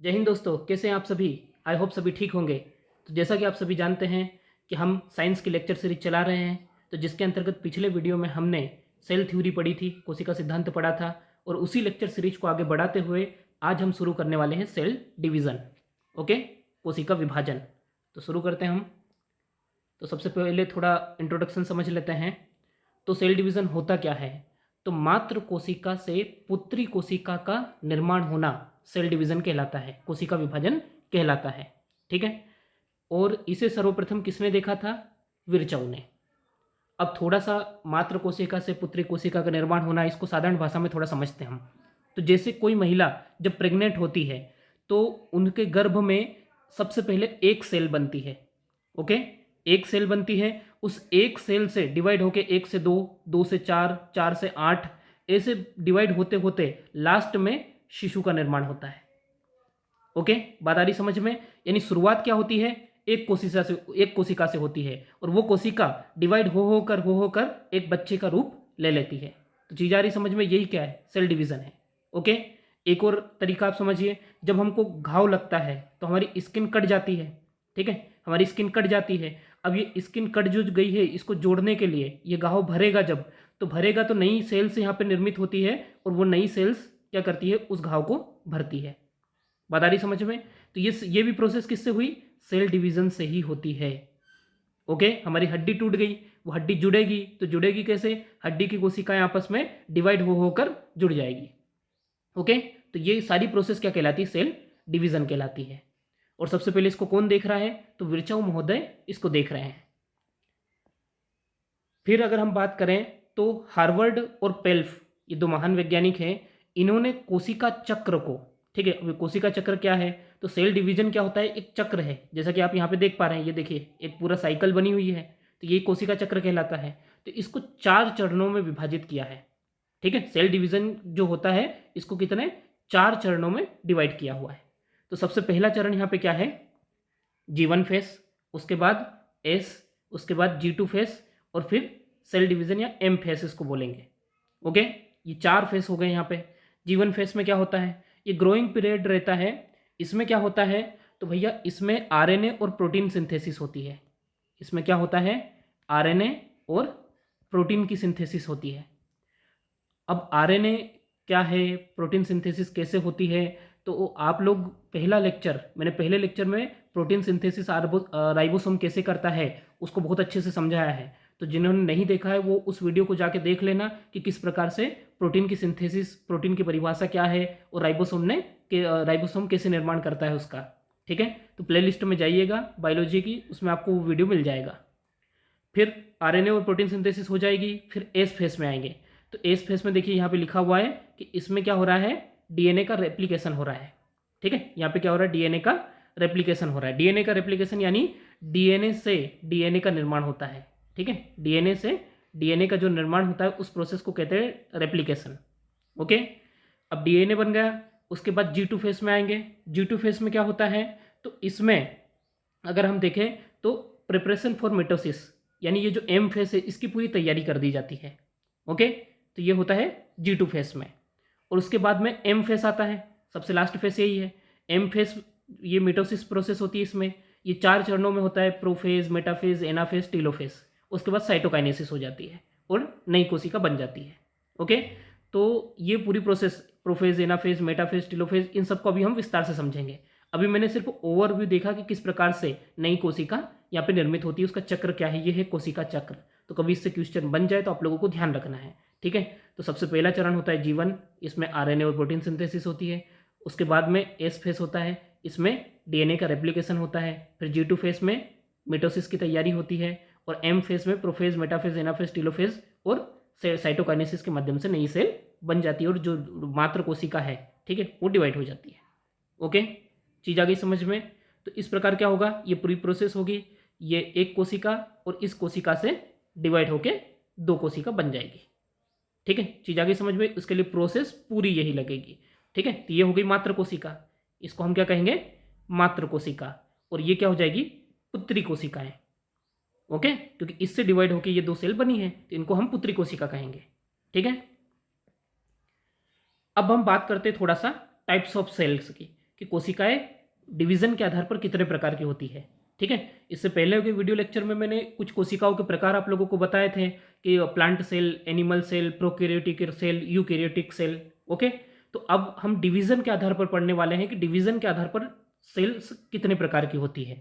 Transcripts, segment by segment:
जय हिंद दोस्तों, कैसे हैं आप सभी। आई होप सभी ठीक होंगे। तो जैसा कि आप सभी जानते हैं कि हम साइंस की लेक्चर सीरीज चला रहे हैं, तो जिसके अंतर्गत पिछले वीडियो में हमने सेल थ्योरी पढ़ी थी, कोशिका सिद्धांत पढ़ा था, और उसी लेक्चर सीरीज को आगे बढ़ाते हुए आज हम शुरू करने वाले हैं सेल डिवीज़न। ओके, कोशिका विभाजन। तो शुरू करते हैं हम। तो सबसे पहले थोड़ा इंट्रोडक्शन समझ लेते हैं। तो सेल डिवीज़न होता क्या है। तो मात्र कोशिका से पुत्री कोशिका का निर्माण होना सेल डिवीज़न कहलाता है, कोशिका विभाजन कहलाता है। ठीक है, और इसे सर्वप्रथम किसने देखा था? विरचौ ने। अब थोड़ा सा मात्र कोशिका से पुत्री कोशिका का निर्माण होना, इसको साधारण भाषा में थोड़ा समझते हैं हम। तो जैसे कोई महिला जब प्रेग्नेंट होती है तो उनके गर्भ में सबसे पहले एक सेल बनती है। ओके, एक सेल बनती है। उस एक सेल से डिवाइड होके 1 से 2, 2 से 4, 4 से 8, ऐसे डिवाइड होते होते लास्ट में शिशु का निर्माण होता है। ओके, बात आ रही समझ में। यानी शुरुआत क्या होती है? एक कोशिका से होती है, और वो कोशिका डिवाइड हो होकर एक बच्चे का रूप ले लेती है। तो चीज आ रही समझ में, यही क्या है? सेल डिवीजन है। ओके, एक और तरीका आप समझिए। जब हमको घाव लगता है तो हमारी स्किन कट जाती है। ठीक है, हमारी स्किन कट जाती है। अब ये स्किन कट जो गई है, इसको जोड़ने के लिए ये घाव भरेगा, जब तो भरेगा तो नई सेल्स यहाँ पे निर्मित होती है, और वो नई सेल्स क्या करती है? उस घाव को भरती है। बात आ रही समझ में। तो ये भी प्रोसेस किससे हुई? सेल डिवीजन से ही होती है। ओके, हमारी हड्डी टूट गई, वो हड्डी जुड़ेगी, तो जुड़ेगी कैसे? हड्डी की कोशिकाएं आपस में डिवाइड हो होकर जुड़ जाएगी। ओके, तो ये सारी प्रोसेस क्या कहलाती है? सेल डिवीजन कहलाती है। और सबसे पहले इसको कौन देख रहा है? तो विरचौ महोदय इसको देख रहे हैं। फिर अगर हम बात करें तो हार्वर्ड और पेल्फ, ये दो महान वैज्ञानिक हैं। इन्होंने कोशिका चक्र को, ठीक है, अभी कोशिका चक्र क्या है? तो सेल डिवीजन क्या होता है? एक चक्र है, जैसा कि आप यहाँ पे देख पा रहे हैं। ये देखिए, एक पूरा साइकिल बनी हुई है, तो ये कोशिका चक्र कहलाता है। तो इसको 4 चरणों में विभाजित किया है। ठीक है, सेल डिवीजन जो होता है इसको कितने? 4 चरणों में डिवाइड किया हुआ है। तो सबसे पहला चरण यहाँ पे क्या है? G1 फेस, उसके बाद S, उसके बाद G2 फेस, और फिर सेल डिवीजन या M फेस इसको बोलेंगे। ओके, ये 4 फेस हो गए यहाँ पे। G1 फेस में क्या होता है? ये ग्रोइंग पीरियड रहता है। इसमें क्या होता है? तो भैया इसमें आरएनए और प्रोटीन सिंथेसिस होती है। इसमें क्या होता है? आरएनए और प्रोटीन की सिंथेसिस होती है। अब आरएनए क्या है, प्रोटीन सिंथेसिस कैसे होती है, तो आप लोग मैंने पहले लेक्चर में प्रोटीन सिंथेसिस राइबोसोम कैसे करता है उसको बहुत अच्छे से समझाया है। तो जिन्होंने नहीं देखा है वो उस वीडियो को जाके देख लेना कि किस प्रकार से प्रोटीन की सिंथेसिस, प्रोटीन की परिभाषा क्या है, और राइबोसोम कैसे निर्माण करता है उसका। ठीक है, तो प्ले लिस्ट में जाइएगा बायोलॉजी की, उसमें आपको वो वीडियो मिल जाएगा। फिर आरएनए और प्रोटीन सिंथेसिस हो जाएगी। फिर एस फेस में आएंगे। तो एस फेस में देखिए यहाँ पे लिखा हुआ है कि इसमें क्या हो रहा है? डीएनए का रेप्लिकेशन हो रहा है। ठीक है, यहाँ पे क्या हो रहा है? डीएनए का रेप्लिकेशन हो रहा है। डीएनए का रेप्लिकेशन यानी डीएनए से डीएनए का निर्माण होता है। ठीक है, डीएनए से डीएनए का जो निर्माण होता है उस प्रोसेस को कहते हैं रेप्लिकेशन। ओके, अब डीएनए बन गया। उसके बाद G2 फेस में आएंगे। G2 फेस में क्या होता है? तो इसमें अगर हम देखें तो प्रिपरेशन फॉर मिटोसिस, यानी ये जो एम फेस है इसकी पूरी तैयारी कर दी जाती है। ओके, तो ये होता है G2 फेस में। और उसके बाद में एम फेस आता है, सबसे लास्ट फेस यही है। एम फेस, ये मिटोसिस प्रोसेस होती है। इसमें ये 4 चरणों में होता है: प्रोफेज, मेटाफेज, एनाफेज, टीलोफेज। उसके बाद साइटोकाइनेसिस हो जाती है और नई कोशिका बन जाती है। ओके, तो ये पूरी process, prophase, anaphase, metaphase, telophase, इन सबको अभी हम विस्तार से समझेंगे। अभी मैंने सिर्फ ओवरव्यू देखा कि किस प्रकार से नई कोशिका यहाँ पे निर्मित होती है, उसका चक्र क्या है। ये है कोशिका चक्र। तो कभी इससे क्वेश्चन बन जाए तो आप लोगों को ध्यान रखना है। ठीक है, तो सबसे पहला चरण होता है G1, इसमें आरएनए और प्रोटीन सिंथेसिस होती है। उसके बाद में एस फेस होता है, इसमें डीएनए का रेप्लिकेशन होता है। फिर G2 फेस में मिटोसिस की तैयारी होती है, और एम फेस में प्रोफेज, मेटाफेज, एनाफेज, टीलोफेज और साइटोकाइनेसिस के माध्यम से नई सेल बन जाती है, और जो मात्र कोशिका है, ठीक है, वो डिवाइड हो जाती है। ओके, चीज आ गई समझ में। तो इस प्रकार क्या होगा? ये पूरी प्रोसेस होगी। ये एक कोशिका और इस कोशिका से डिवाइड होके 2 कोशिका बन जाएगी। ठीक है, चीज आ गई समझ में। उसके लिए प्रोसेस पूरी यही लगेगी। ठीक है, तो ये हो गई मात्र कोशिका। इसको हम क्या कहेंगे? मात्र कोशिका। और ये क्या हो जाएगी? पुत्री कोशिकाएं। ओके, क्योंकि इससे डिवाइड होके ये 2 सेल बनी है, तो इनको हम पुत्री कोशिका कहेंगे। ठीक है, अब हम बात करते हैं थोड़ा सा टाइप्स ऑफ सेल्स की, कि कोशिकाएं डिवीजन के आधार पर कितने प्रकार की होती है। ठीक है, इससे पहले के वीडियो लेक्चर में मैंने कुछ कोशिकाओं के प्रकार आप लोगों को बताए थे कि plant cell, animal cell, prokaryotic cell, eukaryotic cell. Okay, तो अब हम डिवीजन के आधार पर पढ़ने वाले हैं कि डिवीजन के आधार पर सेल्स कितने प्रकार की होती है।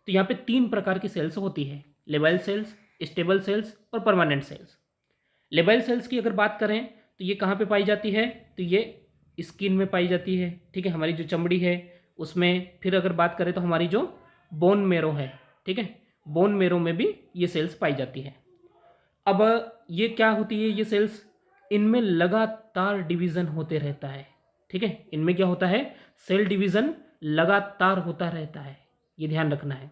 तो यहाँ पे 3 प्रकार की सेल्स होती है, लेबाइल सेल्स, स्टेबल सेल्स और परमानेंट सेल्स। लेबाइल सेल्स की अगर बात करें तो ये कहाँ पे पाई जाती है, तो ये स्किन में पाई जाती है। ठीक है, हमारी जो चमड़ी है उसमें। फिर अगर बात करें तो हमारी जो बोन मेरो है, ठीक है, बोन मेरो में भी ये सेल्स पाई जाती है। अब ये क्या होती है, ये सेल्स, इनमें लगातार डिवीज़न होते रहता है। ठीक है, इनमें क्या होता है, सेल डिवीज़न लगातार होता रहता है, ये ध्यान रखना है।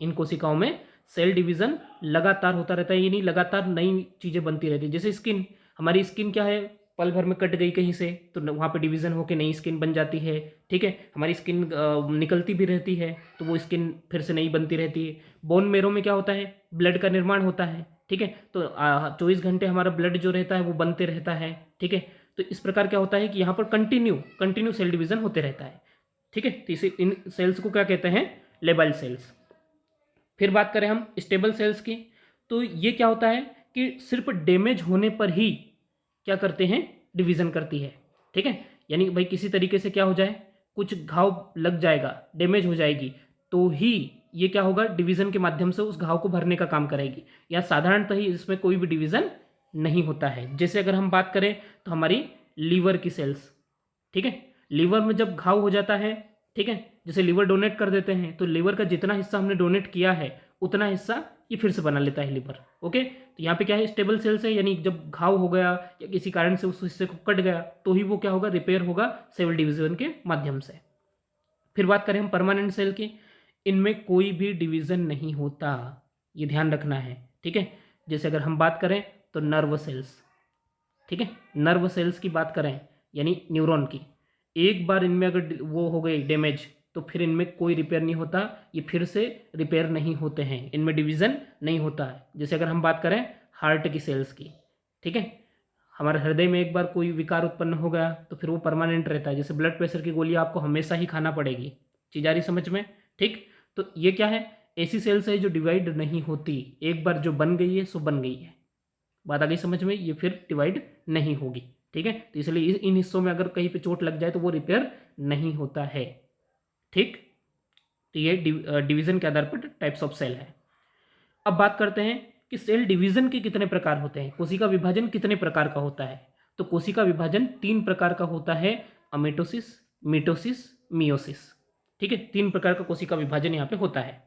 इन कोशिकाओं में सेल डिवीज़न लगातार होता रहता है, यानी लगातार नई चीज़ें बनती रहती है। जैसे स्किन, हमारी स्किन क्या है, पल भर में कट गई कहीं से तो वहाँ पे डिवीज़न होकर नई स्किन बन जाती है। ठीक है, हमारी स्किन निकलती भी रहती है तो वो स्किन फिर से नई बनती रहती है। बोन मेरो में क्या होता है, ब्लड का निर्माण होता है। ठीक है, तो 24 घंटे हमारा ब्लड जो रहता है वो बनते रहता है। ठीक है, तो इस प्रकार क्या होता है कि यहाँ पर कंटिन्यू सेल डिवीज़न होते रहता है। ठीक है, तो इसे, इन सेल्स को क्या कहते हैं, लेबाइल सेल्स। फिर बात करें हम स्टेबल सेल्स की, तो ये क्या होता है कि सिर्फ डैमेज होने पर ही क्या करते हैं, डिवीज़न करती है। ठीक है, यानी भाई किसी तरीके से क्या हो जाए, कुछ घाव लग जाएगा, डैमेज हो जाएगी, तो ही ये क्या होगा, डिवीज़न के माध्यम से उस घाव को भरने का काम करेगी। या साधारणतः ही इसमें कोई भी डिवीज़न नहीं होता है। जैसे अगर हम बात करें तो हमारी लीवर की सेल्स, ठीक है, लीवर में जब घाव हो जाता है, ठीक है, जैसे लीवर डोनेट कर देते हैं तो लीवर का जितना हिस्सा हमने डोनेट किया है उतना हिस्सा ये फिर से बना लेता है लीवर। ओके, तो यहाँ पे क्या है, स्टेबल सेल्स है, यानी जब घाव हो गया या किसी कारण से उस हिस्से को कट गया तो ही वो क्या होगा, रिपेयर होगा सेल डिवीजन के माध्यम से। फिर बात करें हम परमानेंट सेल की, इनमें कोई भी डिवीज़न नहीं होता, ये ध्यान रखना है। ठीक है, जैसे अगर हम बात करें तो नर्व सेल्स, ठीक है, नर्व सेल्स की बात करें यानी न्यूरॉन की, एक बार इनमें अगर वो हो गई डैमेज तो फिर इनमें कोई रिपेयर नहीं होता, ये फिर से रिपेयर नहीं होते हैं, इनमें डिवीज़न नहीं होता है। जैसे अगर हम बात करें हार्ट की सेल्स की, ठीक है, हमारे हृदय में एक बार कोई विकार उत्पन्न हो गया तो फिर वो परमानेंट रहता है। जैसे ब्लड प्रेशर की गोली आपको हमेशा ही खाना पड़ेगी, चीज़ आ रही समझ में। ठीक, तो ये क्या है, ऐसी सेल्स है जो डिवाइड नहीं होती, एक बार जो बन गई है सो बन गई है, बात आ गई समझ में, ये फिर डिवाइड नहीं होगी। ठीक है, तो इसलिए इन हिस्सों में अगर कहीं पे चोट लग जाए तो वो रिपेयर नहीं होता है। ठीक, तो ये डिवीजन के आधार पर टाइप्स ऑफ सेल है। अब बात करते हैं कि सेल डिवीजन के कितने प्रकार होते हैं, कोशिका विभाजन कितने प्रकार का होता है। तो कोशिका विभाजन 3 प्रकार का होता है, अमिटोसिस, मिटोसिस, मियोसिस। ठीक है, 3 प्रकार का कोशिका विभाजन यहाँ पे होता है।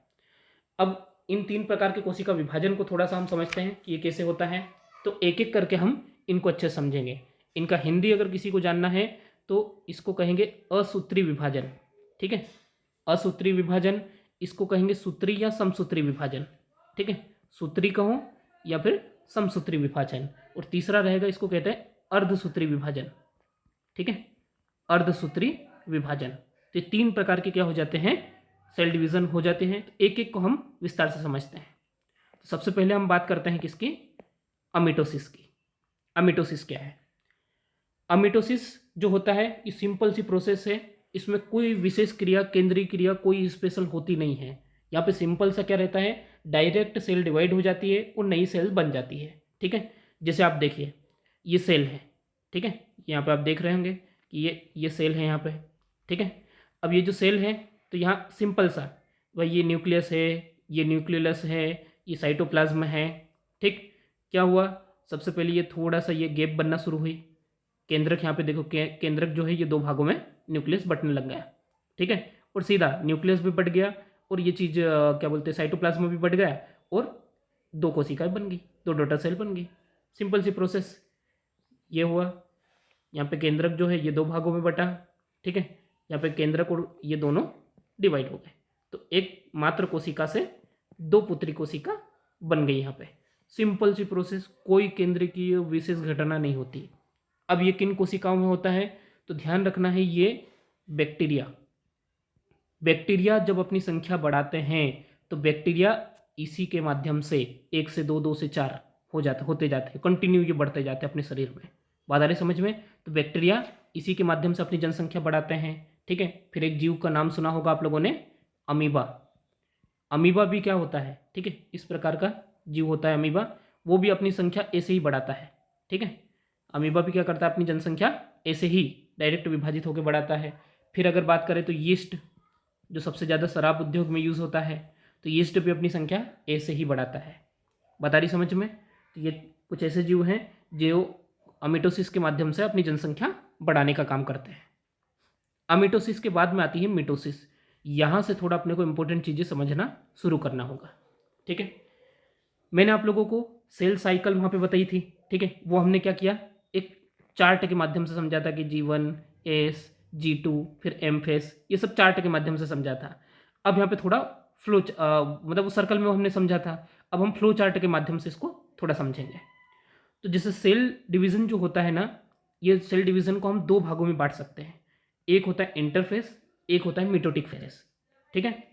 अब इन 3 प्रकार के कोशिका विभाजन को थोड़ा सा हम समझते हैं कि ये कैसे होता है, तो एक एक करके हम इनको अच्छे समझेंगे। इनका हिंदी अगर किसी को जानना है तो इसको कहेंगे असूत्री विभाजन। ठीक है, असूत्री विभाजन, इसको कहेंगे सूत्री या समसूत्री विभाजन। ठीक है, सूत्री कहो या फिर समसूत्री विभाजन। और तीसरा रहेगा, इसको कहते हैं अर्धसूत्री विभाजन। ठीक है, अर्धसूत्री विभाजन। तो 3 प्रकार के क्या हो जाते हैं, सेल डिवीजन हो जाते हैं। तो एक एक को हम विस्तार से समझते हैं। तो सबसे पहले हम बात करते हैं किसकी, अमिटोसिस की। अमिटोसिस क्या है, अमिटोसिस जो होता है ये सिंपल सी प्रोसेस है, इसमें कोई विशेष क्रिया, केंद्रीय क्रिया कोई स्पेशल होती नहीं है। यहाँ पे सिंपल सा क्या रहता है, डायरेक्ट सेल डिवाइड हो जाती है और नई सेल बन जाती है। ठीक है, जैसे आप देखिए ये सेल है, ठीक है, यहाँ पे आप देख रहे होंगे कि ये सेल है यहाँ पे। ठीक है, अब ये जो सेल है तो यहाँ सिंपल सा भाई ये न्यूक्लियस है, ये न्यूक्लियस है, ये साइटोप्लाज्म है। ठीक, क्या हुआ, सबसे पहले ये थोड़ा सा ये गैप बनना शुरू हुई, केंद्रक यहाँ पे देखो, केंद्रक जो है ये 2 भागों में न्यूक्लियस बंटने लग गया। ठीक है, और सीधा न्यूक्लियस भी बढ़ गया और ये चीज़ क्या बोलते हैं, साइटोप्लाज्म भी बढ़ गया और 2 कोशिकाएं बन गई, 2 डॉटर सेल बन गई। सिंपल सी प्रोसेस ये हुआ। यहाँ पे केंद्रक जो है ये 2 भागों में बटा। ठीक है, यहाँ पे केंद्रक और ये दोनों डिवाइड हो गए, तो एक मात्र कोशिका से 2 पुत्री कोशिका बन गई। यहाँ पे सिंपल सी प्रोसेस, कोई केंद्र की विशेष घटना नहीं होती। अब ये किन कोशिकाओं में होता है, तो ध्यान रखना है, ये बैक्टीरिया जब अपनी संख्या बढ़ाते हैं तो बैक्टीरिया इसी के माध्यम से 1 से 2, 2 से 4 होते जाते हैं, कंटिन्यू ये बढ़ते जाते हैं अपने शरीर में। बात आ रही समझ में, तो बैक्टीरिया इसी के माध्यम से अपनी जनसंख्या बढ़ाते हैं। ठीक है। फिर एक जीव का नाम सुना होगा आप लोगों ने, अमीबा। अमीबा भी क्या होता है, ठीक है, इस प्रकार का जीव होता है अमीबा, वो भी अपनी संख्या ऐसे ही बढ़ाता है, ठीक है। अमीबा भी क्या करता है, अपनी जनसंख्या ऐसे ही डायरेक्ट विभाजित होकर बढ़ाता है। फिर अगर बात करें तो यीस्ट, जो सबसे ज़्यादा शराब उद्योग में यूज़ होता है, तो यीस्ट भी अपनी संख्या ऐसे ही बढ़ाता है। बता रही समझ में? तो ये कुछ ऐसे जीव हैं जो अमिटोसिस के माध्यम से अपनी जनसंख्या बढ़ाने का काम करते हैं। अमिटोसिस के बाद में आती है मिटोसिस। यहाँ से थोड़ा अपने को इंपॉर्टेंट चीज़ें समझना शुरू करना होगा, ठीक है। मैंने आप लोगों को सेल साइकिल वहाँ पे बताई थी, ठीक है। वो हमने क्या किया, एक चार्ट के माध्यम से समझा था कि G1, S, G2, फिर M फेस, ये सब चार्ट के माध्यम से समझा था। अब यहाँ पे थोड़ा फ्लो मतलब वो सर्कल में हमने समझा था, अब हम फ्लो चार्ट के माध्यम से इसको थोड़ा समझेंगे। तो जैसे सेल डिवीज़न जो होता है ना, ये सेल डिवीज़न को हम दो भागों में बांट सकते हैं। एक होता है इंटरफेस, एक होता है मिटोटिक फेस, ठीक है।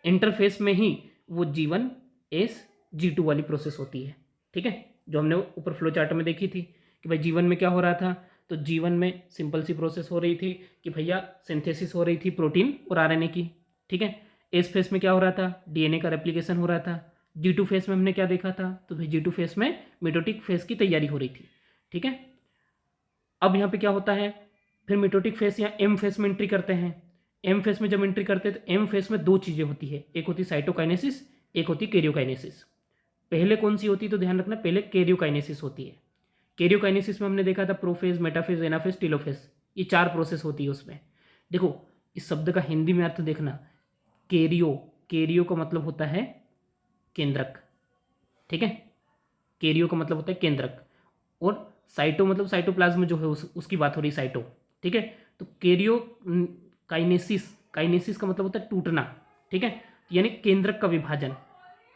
इंटरफेस में ही वो G1, S, G2 वाली प्रोसेस होती है, ठीक है, जो हमने ऊपर फ्लो चार्ट में देखी थी कि भाई G1 में क्या हो रहा था। तो G1 में सिंपल सी प्रोसेस हो रही थी कि भैया सिंथेसिस हो रही थी प्रोटीन और आरएनए की, ठीक है। एस फेस में क्या हो रहा था, डीएनए का रेप्लिकेशन हो रहा था। G2 फेस में हमने क्या देखा था, तो भाई G2 फेस में मिटोटिक फेस की तैयारी हो रही थी, ठीक है। अब यहाँ पे क्या होता है, फिर मिटोटिक फेस या एम फेस में एंट्री करते हैं। एम फेस में जब एंट्री करते हैं तो एम फेस में दो चीज़ें होती है, एक होती साइटोकाइनेसिस, एक होती कैरियोकाइनेसिस। पहले कौन सी होती है, तो ध्यान रखना, पहले कैरियोकाइनेसिस होती है। कैरियोकाइनेसिस में हमने देखा था प्रोफेज, मेटाफेज, एनाफेज, टेलोफेज, ये चार प्रोसेस होती है उसमें। देखो इस शब्द का हिंदी में अर्थ देखना, कैरियो, कैरियो का मतलब होता है केंद्रक, ठीक है। कैरियो का मतलब होता है केंद्रक, और साइटो मतलब साइटोप्लाज्म जो है उसकी बात हो रही साइटो, ठीक है। तो कैरियो काइनेसिस, काइनेसिस का मतलब होता है टूटना, ठीक है, यानी केंद्रक का विभाजन,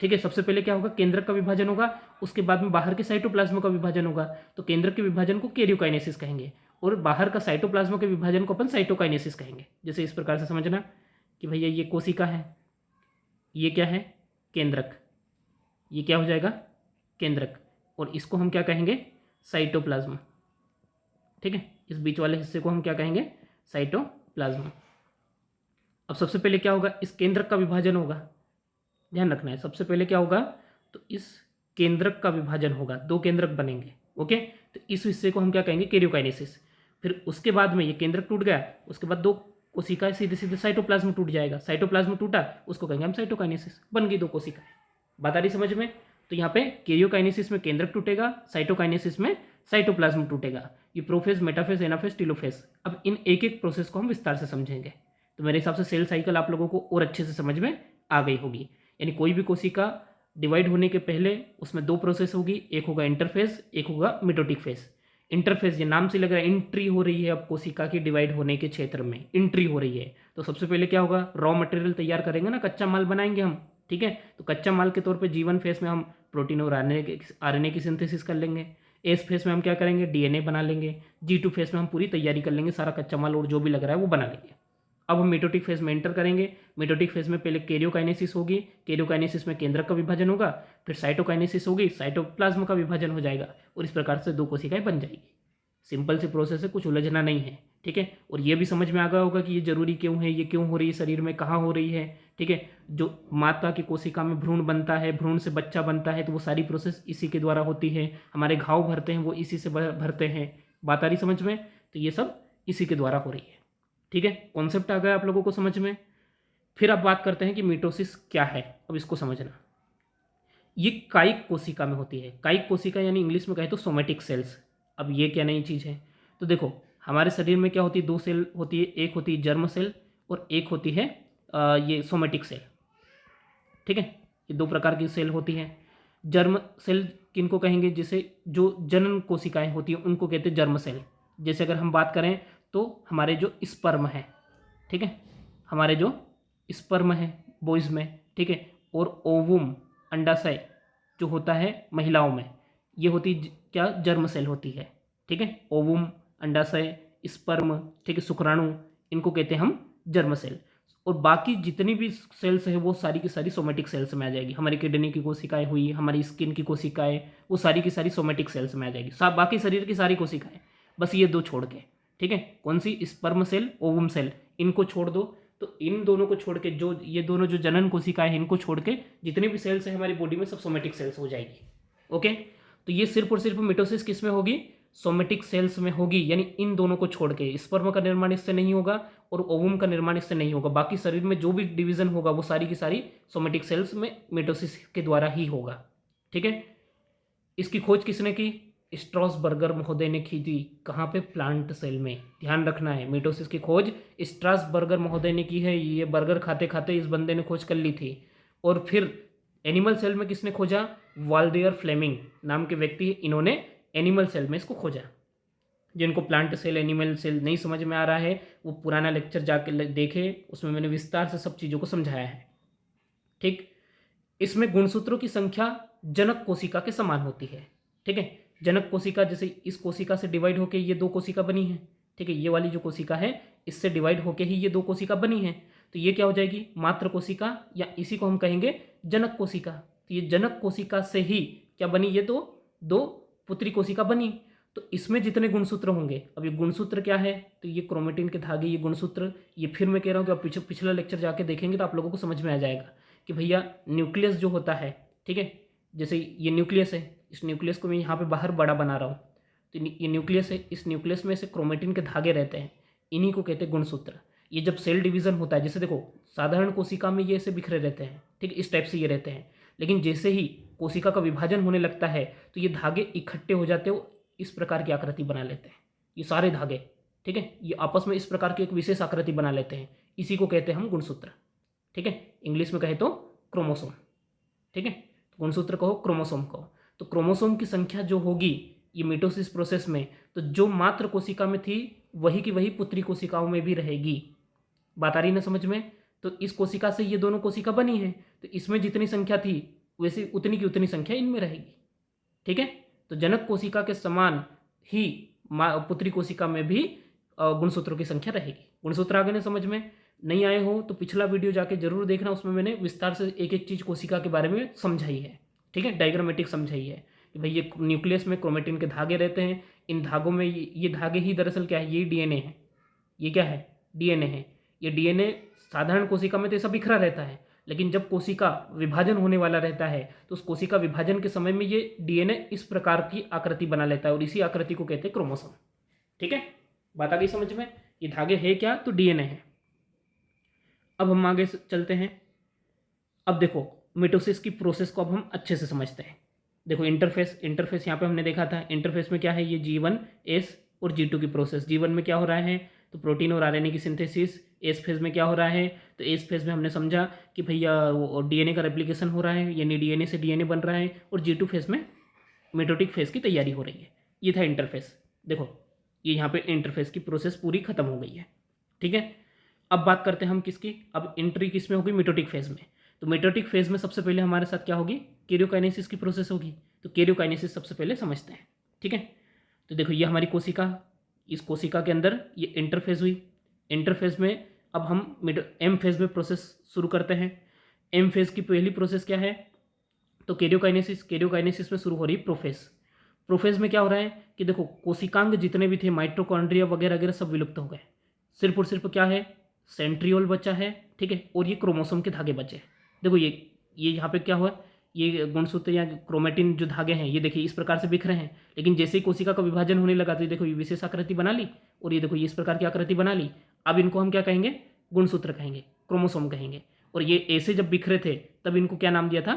ठीक है। सबसे पहले क्या होगा, केंद्रक का विभाजन होगा, उसके बाद में बाहर के साइटोप्लाज्म का विभाजन होगा। तो केंद्रक के विभाजन को कैरियोकाइनेसिस कहेंगे, और बाहर का साइटोप्लाज्म के विभाजन को अपन साइटोकाइनेसिस कहेंगे। जैसे इस प्रकार से समझना कि भैया ये कोशिका है, ये क्या है, केंद्रक, ये क्या हो जाएगा, केंद्रक, और इसको हम क्या कहेंगे, साइटोप्लाज्म, ठीक है। इस बीच वाले हिस्से को हम क्या कहेंगे, साइटोप्लाज्म। अब सबसे पहले क्या होगा, इस केंद्रक का विभाजन होगा, ध्यान रखना है। सबसे पहले क्या होगा, तो इस केंद्रक का विभाजन होगा, दो केंद्रक बनेंगे, ओके। तो इस हिस्से को हम क्या कहेंगे, कैरियोकाइनेसिस। फिर उसके बाद में ये केंद्रक टूट गया, उसके बाद दो कोशिकाएं सीधे सीधे साइटोप्लाज्म टूट जाएगा, साइटोप्लाज्म टूटा, उसको कहेंगे हम साइटोकाइनेसिस, बन गई दो कोशिकाएं। बात आ रही समझ में? तो यहाँ पे कैरियोकाइनेसिस में केंद्रक टूटेगा, साइटोकाइनेसिस में साइटोप्लाज्म टूटेगा। ये प्रोफेज, मेटाफेज, एनाफेज, टेलोफेज। अब इन एक एक प्रोसेस को हम विस्तार से समझेंगे। तो मेरे हिसाब से सेल साइकिल आप लोगों को और अच्छे से समझ में आ गई होगी। यानी कोई भी कोशिका डिवाइड होने के पहले उसमें दो प्रोसेस होगी, एक होगा इंटरफेज, एक होगा मिटोटिक फेज। इंटरफेज, ये नाम से लग रहा है एंट्री हो रही है, अब कोशिका की डिवाइड होने के क्षेत्र में एंट्री हो रही है। तो सबसे पहले क्या होगा, रॉ मटेरियल तैयार करेंगे ना, कच्चा माल बनाएंगे हम, ठीक है। तो कच्चा माल के तौर पे G1 फेस में हम प्रोटीन और आरएनए की सिंथेसिस कर लेंगे। एस फेस में हम क्या करेंगे, डीएनए बना लेंगे। G2 फेस में हम पूरी तैयारी कर लेंगे, सारा कच्चा माल और जो भी लग रहा है वो बना लेंगे। अब हम मिटोटिक फेज में एंटर करेंगे। मिटोटिक फेज में पहले कैरियोकाइनेसिस होगी, कैरियोकाइनेसिस में केंद्रक का विभाजन होगा, फिर साइटोकाइनेसिस होगी, साइटोप्लाज्म का विभाजन हो जाएगा, और इस प्रकार से दो कोशिकाएं बन जाएगी। सिंपल सी प्रोसेस है, कुछ उलझना नहीं है, ठीक है। और ये भी समझ में आ गया होगा कि ये जरूरी क्यों है, ये क्यों हो रही है शरीर में, कहाँ हो रही है, ठीक है। जो माता की कोशिका में भ्रूण बनता है, भ्रूण से बच्चा बनता है, तो वो सारी प्रोसेस इसी के द्वारा होती है। हमारे घाव भरते हैं वो इसी से भरते हैं। बात आ रही समझ में? तो ये सब इसी के द्वारा हो रही है, ठीक है। कॉन्सेप्ट आ गया आप लोगों को समझ में। फिर अब बात करते हैं कि मिटोसिस क्या है। अब इसको समझना, ये कायिक कोशिका में होती है। कायिक कोशिका यानी इंग्लिश में कहे तो सोमेटिक सेल्स। अब ये क्या नई चीज़ है, तो देखो हमारे शरीर में क्या होती है, दो सेल होती है, एक होती है जर्म सेल और एक होती है ये सोमेटिक सेल, ठीक है। ये दो प्रकार की सेल होती है। जर्म सेल किनको कहेंगे, जैसे जो जनन कोशिकाएं होती हैं उनको कहते हैं जर्म सेल। जैसे अगर हम बात करें तो हमारे जो स्पर्म है, ठीक है, हमारे जो स्पर्म है बॉयज़ में, ठीक है, और ओवुम अंडाशय जो होता है महिलाओं में, ये होती क्या, जर्म सेल होती है, ठीक है। ओवुम, अंडाशय, स्पर्म, ठीक है, शुक्राणु, इनको कहते हैं हम जर्म सेल। और बाकी जितनी भी सेल्स है वो सारी की सारी सोमेटिक सेल्स में आ जाएगी। हमारी किडनी की कोशिकाएं हुई, हमारी स्किन की कोशिकाएं, वो सारी की सारी सोमेटिक सेल्स में आ जाएगी। बाकी शरीर की सारी कोशिकाएं, बस ये दो छोड़ के, ठीक है। कौन सी? स्पर्म सेल, ओवम सेल, इनको छोड़ दो। तो इन दोनों को छोड़ के जो ये दोनों जो जनन कोशिकाएं हैं इनको छोड़ के जितने भी सेल्स हैं हमारी बॉडी में सब सोमेटिक सेल्स हो जाएगी। ओके, तो ये सिर्फ और सिर्फ मिटोसिस किस में होगी? सोमेटिक सेल्स में होगी, यानी इन दोनों को छोड़ के। स्पर्म का निर्माण इससे नहीं होगा और ओवम का निर्माण इससे नहीं होगा। बाकी शरीर में जो भी डिवीजन होगा वो सारी की सारी सोमेटिक सेल्स में मिटोसिस के द्वारा ही होगा। ठीक है। इसकी खोज किसने की? स्ट्रासबर्गर महोदय ने की थी। कहाँ पे? प्लांट सेल में। ध्यान रखना है, मिटोसिस की खोज स्ट्रासबर्गर महोदय ने की है। ये बर्गर खाते खाते इस बंदे ने खोज कर ली थी। और फिर एनिमल सेल में किसने खोजा? वाल्डेयर फ्लेमिंग नाम के व्यक्ति, इन्होंने एनिमल सेल में इसको खोजा। जिनको प्लांट सेल एनिमल सेल नहीं समझ में आ रहा है वो पुराना लेक्चर जाके देखे, उसमें मैंने विस्तार से सब चीज़ों को समझाया है। ठीक। इसमें गुणसूत्रों की संख्या जनक कोशिका के समान होती है। ठीक है। जनक कोशिका जैसे इस कोशिका से डिवाइड होकर ये दो कोशिका बनी है। ठीक है। ये वाली जो कोशिका है इससे डिवाइड होकर ही ये दो कोशिका बनी है। तो ये क्या हो जाएगी? मात्र कोशिका, या इसी को हम कहेंगे जनक कोशिका। तो ये जनक कोशिका से ही क्या बनी? ये दो पुत्री कोशिका बनी। तो इसमें जितने गुणसूत्र होंगे, अब ये गुणसूत्र क्या है? तो ये क्रोमेटिन के धागे, ये गुणसूत्र। ये फिर मैं कह रहा हूँ कि आप पिछला लेक्चर जाके देखेंगे तो आप लोगों को समझ में आ जाएगा कि भैया न्यूक्लियस जो होता है, ठीक है, जैसे ये न्यूक्लियस है, इस न्यूक्लियस को मैं यहाँ पे बाहर बड़ा बना रहा हूँ। तो ये न्यूक्लियस है, इस न्यूक्लियस में से क्रोमेटिन के धागे रहते हैं, इन्हीं को कहते हैं गुणसूत्र। ये जब सेल डिवीजन होता है, जैसे देखो साधारण कोशिका में ये ऐसे बिखरे रहते हैं, ठीक है, इस टाइप से ये रहते हैं। लेकिन जैसे ही कोशिका का विभाजन होने लगता है तो ये धागे इकट्ठे हो जाते हो, इस प्रकार की आकृति बना लेते हैं ये सारे धागे। ठीक है। ये आपस में इस प्रकार की एक विशेष आकृति बना लेते हैं, इसी को कहते हैं हम गुणसूत्र। ठीक है। इंग्लिश में कहे तो क्रोमोसोम। ठीक है। गुणसूत्र कहो, क्रोमोसोम कहो। तो क्रोमोसोम की संख्या जो होगी ये मिटोसिस प्रोसेस में, तो जो मात्र कोशिका में थी वही की वही पुत्री कोशिकाओं में भी रहेगी। बात आ रही ना समझ में? तो इस कोशिका से ये दोनों कोशिका बनी है, तो इसमें जितनी संख्या थी वैसे उतनी की उतनी संख्या इनमें रहेगी। ठीक है। तो जनक कोशिका के समान ही पुत्री कोशिका में भी गुणसूत्रों की संख्या रहेगी। गुणसूत्र आगे ने समझ में नहीं आए हो तो पिछला वीडियो जाके जरूर देखना, उसमें मैंने विस्तार से एक एक चीज़ कोशिका के बारे में समझाई है। ठीक है। डायग्रामेटिक समझाई है कि भाई ये न्यूक्लियस में क्रोमेटिन के धागे रहते हैं, इन धागों में ये धागे ही दरअसल क्या है? ये डीएनए है। ये क्या है? डीएनए है। ये डीएनए साधारण कोशिका में तो ऐसा बिखरा रहता है, लेकिन जब कोशिका विभाजन होने वाला रहता है तो उस कोशिका विभाजन के समय में ये डीएनए इस प्रकार की आकृति बना लेता है और इसी आकृति को कहते हैं क्रोमोसोम। ठीक है। बात आ गई समझ में? ये धागे है क्या? तो डीएनए है। अब हम आगे चलते हैं। अब देखो मिटोसिस की प्रोसेस को अब हम अच्छे से समझते हैं। देखो इंटरफेस यहाँ पे हमने देखा था। इंटरफेस में क्या है? ये G1 S और G2 की प्रोसेस। G1 में क्या हो रहा है? तो प्रोटीन और आरएनए की सिंथेसिस। एस फेज में क्या हो रहा है? तो एस फेज में हमने समझा कि भैया वो डीएनए का रेप्लिकेशन हो रहा है, यानी डीएनए से डीएनए बन रहा है। और G2 फेज में मिटोटिक फेज की तैयारी हो रही है। ये था इंटरफेस। देखो ये यहाँ पे इंटरफेस की प्रोसेस पूरी खत्म हो गई है। ठीक है। अब बात करते हैं हम किसकी? अब एंट्री किस में होगी? मिटोटिक फेज में। तो मिटोटिक फेज में सबसे पहले हमारे साथ क्या होगी? कैरियोकाइनेसिस की प्रोसेस होगी। तो कैरियोकाइनेसिस सबसे पहले समझते हैं। ठीक है। तो देखो ये हमारी कोशिका, इस कोशिका के अंदर ये इंटरफेज हुई। इंटरफेज में अब हम एम फेज में प्रोसेस शुरू करते हैं। एम फेज की पहली प्रोसेस क्या है? तो कैरियोकाइनेसिस। कैरियोकाइनेसिस में शुरू हो रही प्रोफेज। प्रोफेज में क्या हो रहा है कि देखो कोशिकांग जितने भी थे, माइटोकॉन्ड्रिया वगैरह वगैरह सब विलुप्त हो गए। सिर्फ और सिर्फ क्या है? सेंट्रियोल बचा है। ठीक है। और ये क्रोमोसोम के धागे बचे। देखो ये यहाँ पे क्या हुआ? ये गुणसूत्र या क्रोमेटिन जो धागे हैं ये देखिए इस प्रकार से बिखरे हैं, लेकिन जैसे ही कोशिका का विभाजन होने लगा तो ये देखो ये विशेष आकृति बना ली और ये देखो ये इस प्रकार की आकृति बना ली। अब इनको हम क्या कहेंगे? गुणसूत्र कहेंगे, क्रोमोसोम कहेंगे। और ये ऐसे जब बिखरे थे तब इनको क्या नाम दिया था?